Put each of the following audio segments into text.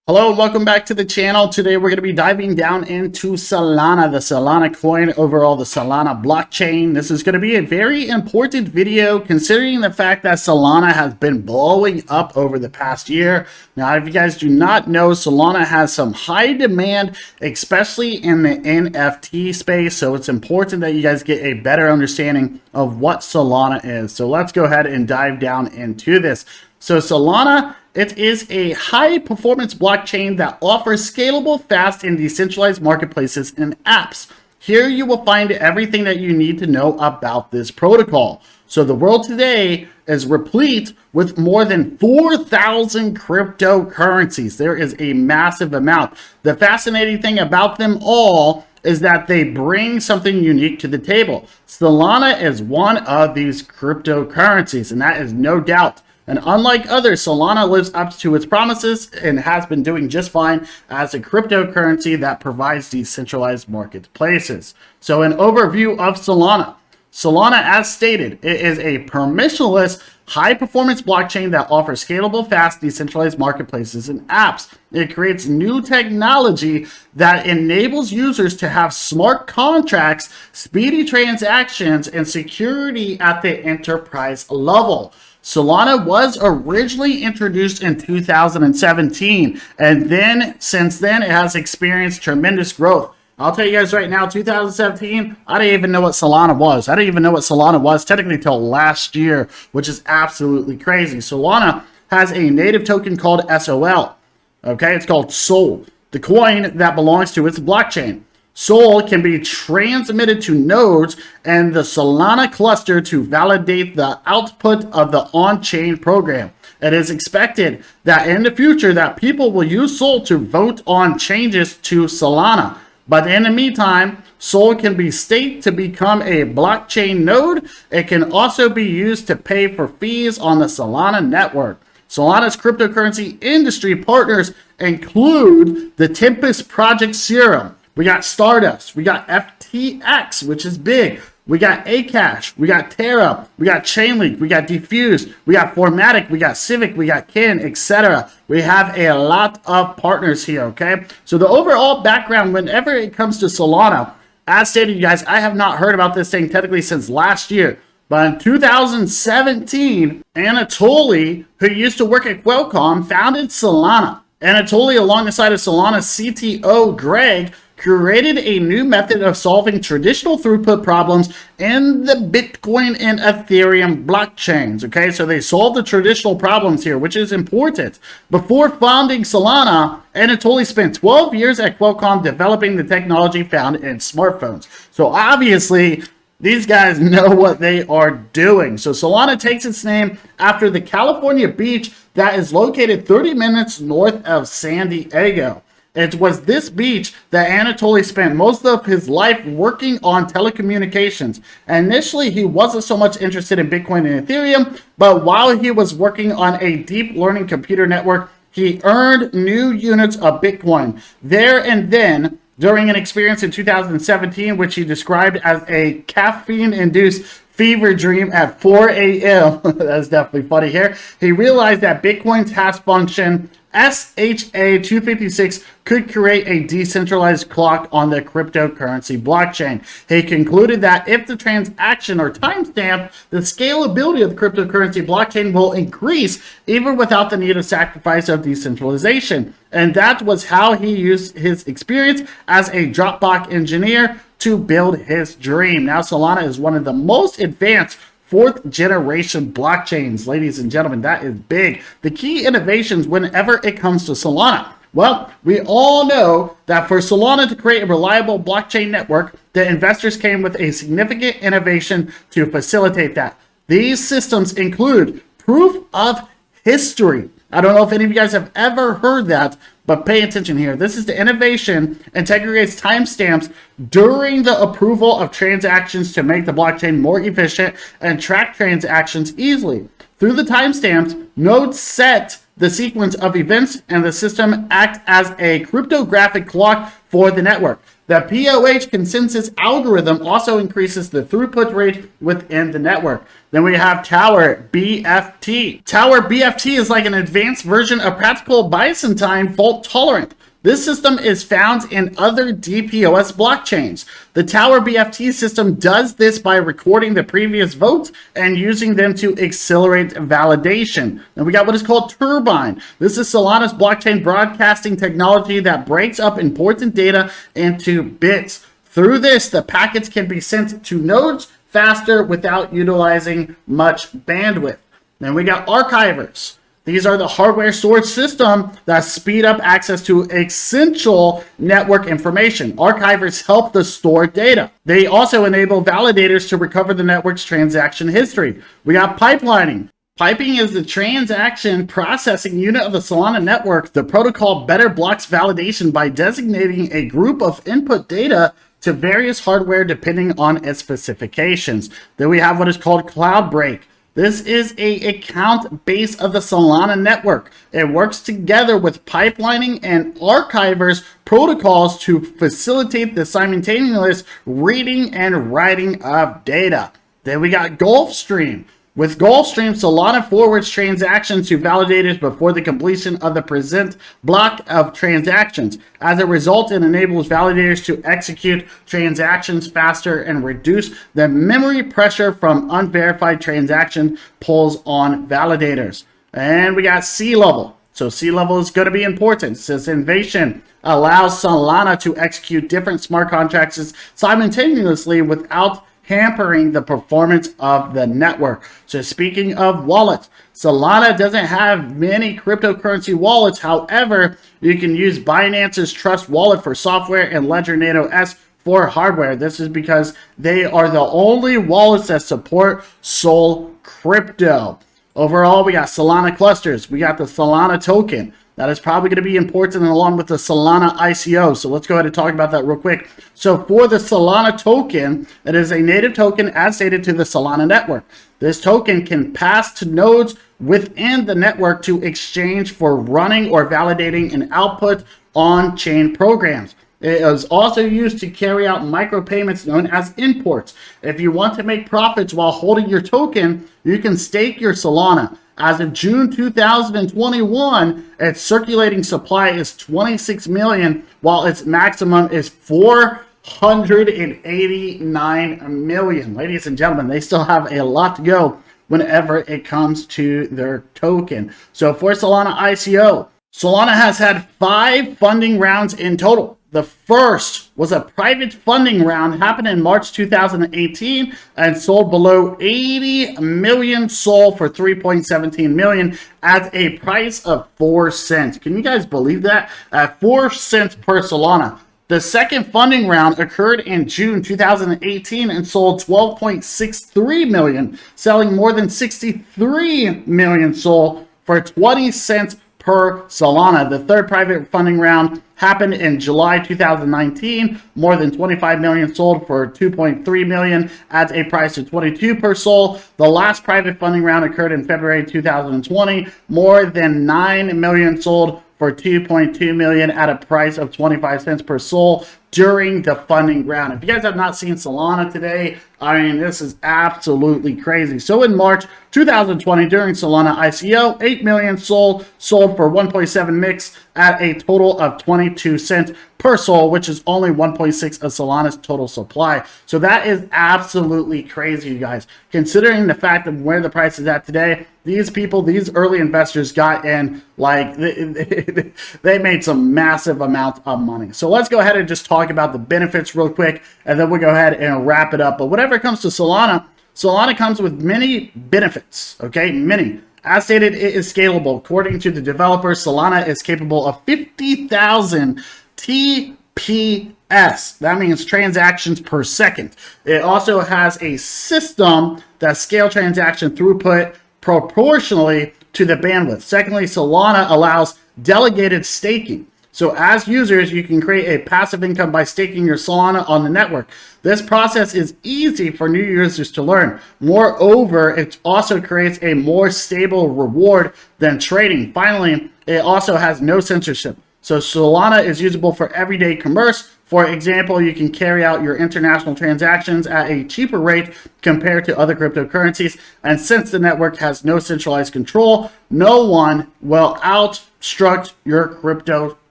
Hello and welcome back to the channel. Today we're going to be diving down into Solana, the Solana coin, overall the Solana blockchain. This is going to be a very important video considering the fact that Solana has been blowing up over the past year. Now, if you guys do not know, Solana has some high demand, especially in the NFT space. So it's important that you guys get a better understanding of what Solana is. So let's go ahead and dive down into this. So Solana, it is a high-performance blockchain that offers scalable, fast, and decentralized marketplaces and apps. Here you will find everything that you need to know about this protocol. So the world today is replete with more than 4,000 cryptocurrencies. There is a massive amount. The fascinating thing about them all is that they bring something unique to the table. Solana is one of these cryptocurrencies, and that is no doubt. And unlike others, Solana lives up to its promises and has been doing just fine as a cryptocurrency that provides decentralized marketplaces. So an overview of Solana. Solana, as stated, it is a permissionless, high-performance blockchain that offers scalable, fast, decentralized marketplaces and apps. It creates new technology that enables users to have smart contracts, speedy transactions, and security at the enterprise level. Solana was originally introduced in 2017, and then since then it has experienced tremendous growth. I'll tell you guys right now, 2017, I didn't even know what Solana was. I didn't even know what Solana was technically till last year, which is absolutely crazy. Solana has a native token called SOL. Okay, it's called SOL, the coin that belongs to its blockchain. SOL can be transmitted to nodes and the Solana cluster to validate the output of the on-chain program. It is expected that in the future that people will use SOL to vote on changes to Solana. But in the meantime, SOL can be staked to become a blockchain node. It can also be used to pay for fees on the Solana network. Solana's cryptocurrency industry partners include the Tempest Project Serum. We got Stardust, we got FTX, which is big. We got Akash, we got Terra, we got Chainlink, we got Diffuse, we got Formatic, we got Civic, we got Kin, etc. We have a lot of partners here, okay? So the overall background, whenever it comes to Solana, as stated, you guys, I have not heard about this thing technically since last year. But in 2017, Anatoly, who used to work at Qualcomm, founded Solana. Anatoly, along the side of Solana's CTO, Greg, created a new method of solving traditional throughput problems in the Bitcoin and Ethereum blockchains. Okay, so they solved the traditional problems here, which is important. Before founding Solana, Anatoly spent 12 years at Qualcomm developing the technology found in smartphones. So obviously, these guys know what they are doing. So Solana takes its name after the California beach that is located 30 minutes north of San Diego. It was this beach that Anatoly spent most of his life working on telecommunications. Initially, he wasn't so much interested in Bitcoin and Ethereum, but while he was working on a deep learning computer network, he earned new units of Bitcoin there and then during an experience in 2017, which he described as a caffeine-induced fever dream at 4 a.m. That's definitely funny here. He realized that Bitcoin's hash function SHA-256 could create a decentralized clock on the cryptocurrency blockchain. He concluded that if the transaction are timestamped, the scalability of the cryptocurrency blockchain will increase even without the need of sacrifice of decentralization. And that was how he used his experience as a Dropbox engineer to build his dream. Now Solana is one of the most advanced fourth generation blockchains, ladies and gentlemen. That is big. The key innovations whenever it comes to Solana. Well, we all know that for Solana to create a reliable blockchain network, the investors came with a significant innovation to facilitate that. These systems include proof of history. I don't know if any of you guys have ever heard that, but pay attention here. This is the innovation integrates timestamps during the approval of transactions to make the blockchain more efficient and track transactions easily. Through the timestamps, nodes set the sequence of events, and the system act as a cryptographic clock for the network. The POH consensus algorithm also increases the throughput rate within the network. Then we have Tower BFT. Tower BFT is like an advanced version of practical Byzantine fault tolerant. This system is found in other DPoS blockchains. The Tower BFT system does this by recording the previous votes and using them to accelerate validation. And we got what is called Turbine. This is Solana's blockchain broadcasting technology that breaks up important data into bits. Through this, the packets can be sent to nodes faster without utilizing much bandwidth. Then we got archivers. These are the hardware storage system that speed up access to essential network information. Archivers help to store data. They also enable validators to recover the network's transaction history. We got pipelining. Piping is the transaction processing unit of the Solana network. The protocol better blocks validation by designating a group of input data to various hardware depending on its specifications. Then we have what is called Cloudbreak. This is an account base of the Solana network. It works together with pipelining and archivers protocols to facilitate the simultaneous reading and writing of data. Then we got Gulfstream. With Gulfstream, Solana forwards transactions to validators before the completion of the present block of transactions. As a result, it enables validators to execute transactions faster and reduce the memory pressure from unverified transaction pulls on validators. And we got sea level. So sea level is going to be important. This innovation allows Solana to execute different smart contracts simultaneously without hampering the performance of the network. So speaking of wallets, Solana doesn't have many cryptocurrency wallets. However, you can use Binance's Trust Wallet for software and Ledger Nano S for hardware. This is because they are the only wallets that support Sol Crypto. Overall, we got Solana clusters. We got the Solana token. That is probably going to be important along with the Solana ICO. So let's go ahead and talk about that real quick. So for the Solana token, it is a native token as stated to the Solana network. This token can pass to nodes within the network to exchange for running or validating an output on-chain programs. It is also used to carry out micropayments known as imports. If you want to make profits while holding your token, you can stake your Solana. As of June 2021, its circulating supply is 26 million, while its maximum is 489 million. Ladies and gentlemen, they still have a lot to go whenever it comes to their token. So for Solana ICO, Solana has had 5 funding rounds in total. The first was a private funding round, happened in March 2018 and sold below 80 million SOL for 3.17 million at a price of 4 cents. Can you guys believe that? At 4 cents per Solana. The second funding round occurred in June 2018 and sold 12.63 million, selling more than 63 million SOL for 20 cents per Solana. The third private funding round happened in July 2019. More than 25 million sold for 2.3 million at a price of 22 per SOL. The last private funding round occurred in February 2020. More than 9 million sold for 2.2 million at a price of 25 cents per SOL during the funding round. If you guys have not seen Solana today, I mean, this is absolutely crazy. So in March 2020, during Solana ICO, 8 million sold for 1.7 mix at a total of 22 cents per SOL, which is only 1.6 of Solana's total supply. So that is absolutely crazy, you guys. Considering the fact of where the price is at today, these people, these early investors got in, like, they made some massive amount of money. So let's go ahead and just talk about the benefits real quick, and then we'll go ahead and wrap it up. But whenever it comes to Solana, Solana comes with many benefits, okay? Many. As stated, it is scalable. According to the developers, Solana is capable of 50,000 TPS. That means transactions per second. It also has a system that scales transaction throughput proportionally to the bandwidth. Secondly, Solana allows delegated staking. So as users, you can create a passive income by staking your Solana on the network. This process is easy for new users to learn. Moreover, it also creates a more stable reward than trading. Finally, it also has no censorship. So Solana is usable for everyday commerce. For example, you can carry out your international transactions at a cheaper rate compared to other cryptocurrencies. And since the network has no centralized control, no one will obstruct your crypto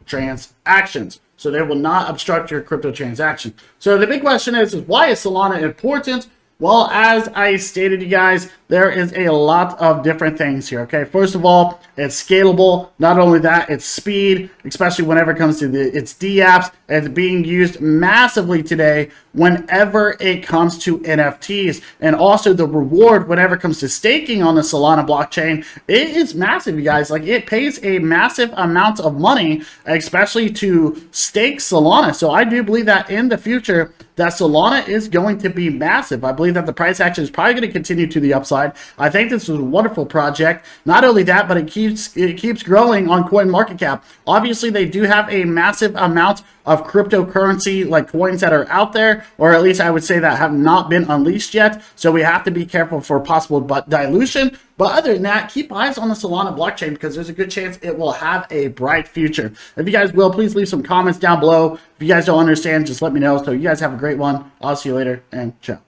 transactions. So they will not obstruct your crypto transaction. So the big question is why is Solana important? Well, as I stated, you guys, there is a lot of different things here, okay? First of all, it's scalable. Not only that, it's speed, especially whenever it comes to its dApps. It's being used massively today whenever it comes to NFTs. And also the reward whenever it comes to staking on the Solana blockchain, it is massive, you guys. Like, it pays a massive amount of money, especially to stake Solana. So I do believe that in the future, that Solana is going to be massive. I believe that the price action is probably going to continue to the upside. I think this is a wonderful project. Not only that, but it keeps growing on CoinMarketCap. Obviously, they do have a massive amount of cryptocurrency like coins that are out there, or at least I would say that have not been unleashed yet. So we have to be careful for possible dilution. But other than that, keep eyes on the Solana blockchain because there's a good chance it will have a bright future. If you guys will, please leave some comments down below. If you guys don't understand, just let me know. So you guys have a great one. I'll see you later and ciao.